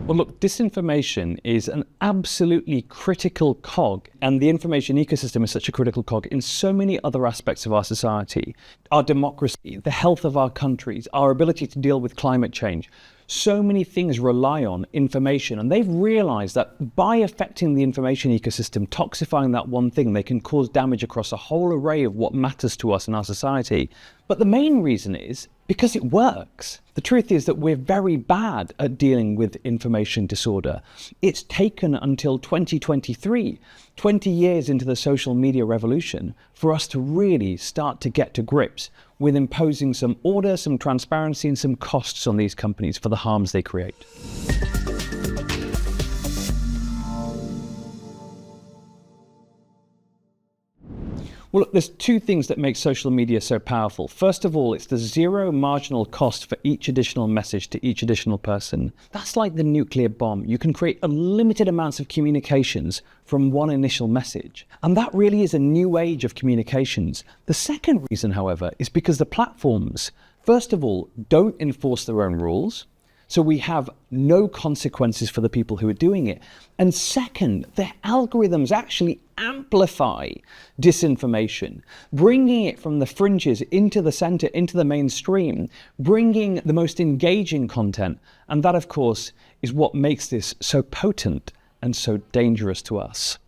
Well, look, disinformation is an absolutely critical cog, and the information ecosystem is such a critical cog in so many other aspects of our society, our democracy, the health of our countries, our ability to deal with climate change. So many things rely on information, and they've realized that by affecting the information ecosystem, toxifying that one thing, they can cause damage across a whole array of what matters to us in our society. But the main reason is because it works. The truth is that we're very bad at dealing with information disorder. It's taken until 2023, 20 years into the social media revolution, for us to really start to get to grips with imposing some order, some transparency, and some costs on these companies for the harms they create. Well, look, there's two things that make social media so powerful. First of all, it's the zero marginal cost for each additional message to each additional person. That's like the nuclear bomb. You can create unlimited amounts of communications from one initial message. And that really is a new age of communications. The second reason, however, is because the platforms, first of all, don't enforce their own rules. So we have no consequences for the people who are doing it. And second, their algorithms actually amplify disinformation, bringing it from the fringes into the center, into the mainstream, bringing the most engaging content. And that, of course, is what makes this so potent and so dangerous to us.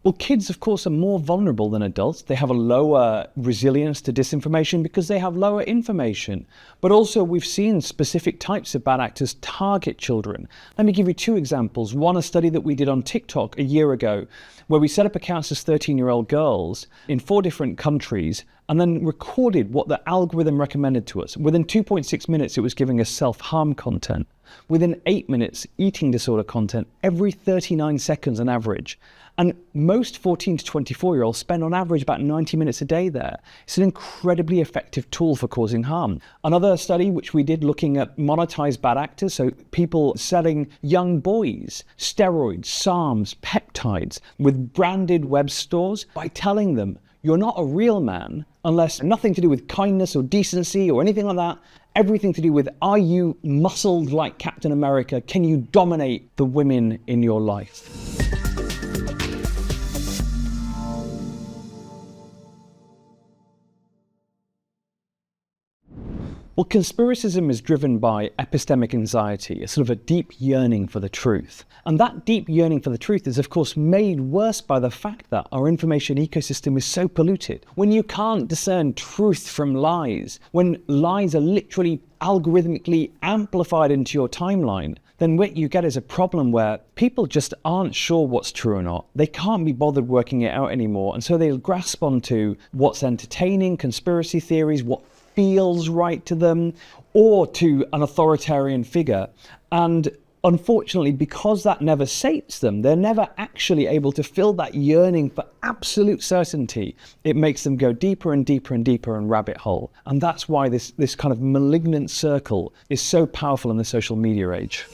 Well, kids, of course, are more vulnerable than adults. They have a lower resilience to disinformation because they have lower information. But also, we've seen specific types of bad actors target children. Let me give you two examples. One, a study that we did on TikTok a year ago, where we set up accounts as 13-year-old girls in 4 different countries and then recorded what the algorithm recommended to us. Within 2.6 minutes, it was giving us self-harm content. Within 8 minutes, eating disorder content, every 39 seconds on average. And most 14 to 24-year-olds spend on average about 90 minutes a day there. It's an incredibly effective tool for causing harm. Another study which we did looking at monetized bad actors, so people selling young boys steroids, SARMs, peptides with branded web stores by telling them, you're not a real man unless nothing to do with kindness or decency or anything like that. Everything to do with, are you muscled like Captain America? Can you dominate the women in your life? Well, conspiracism is driven by epistemic anxiety, a sort of a deep yearning for the truth. And that deep yearning for the truth is, of course, made worse by the fact that our information ecosystem is so polluted. When you can't discern truth from lies, when lies are literally algorithmically amplified into your timeline, then what you get is a problem where people just aren't sure what's true or not. They can't be bothered working it out anymore. And so they'll grasp onto what's entertaining, conspiracy theories, what feels right to them, or to an authoritarian figure. And unfortunately, because that never sates them, they're never actually able to fill that yearning for absolute certainty. It makes them go deeper and deeper and deeper in rabbit hole. And that's why this kind of malignant circle is so powerful in the social media age.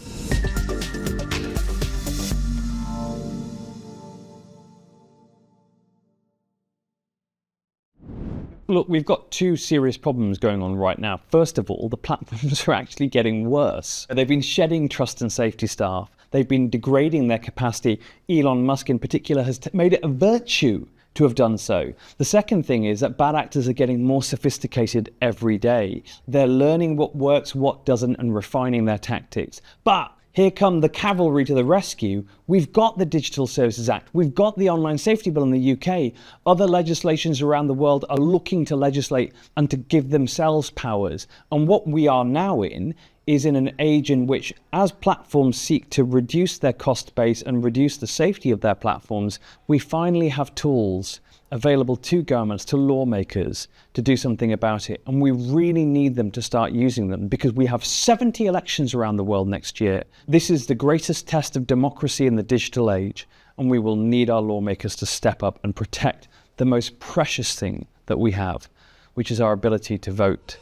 Look, we've got two serious problems going on right now. First of all, the platforms are actually getting worse. They've been shedding trust and safety staff. They've been degrading their capacity. Elon Musk in particular has made it a virtue to have done so. The second thing is that bad actors are getting more sophisticated every day. They're learning what works, what doesn't, and refining their tactics. But here come the cavalry to the rescue. We've got the Digital Services Act. We've got the Online Safety Bill in the UK. Other legislations around the world are looking to legislate and to give themselves powers. And what we are now in is in an age in which, as platforms seek to reduce their cost base and reduce the safety of their platforms, we finally have tools available to governments, to lawmakers, to do something about it. And we really need them to start using them because we have 70 elections around the world next year. This is the greatest test of democracy in the digital age, and we will need our lawmakers to step up and protect the most precious thing that we have, which is our ability to vote.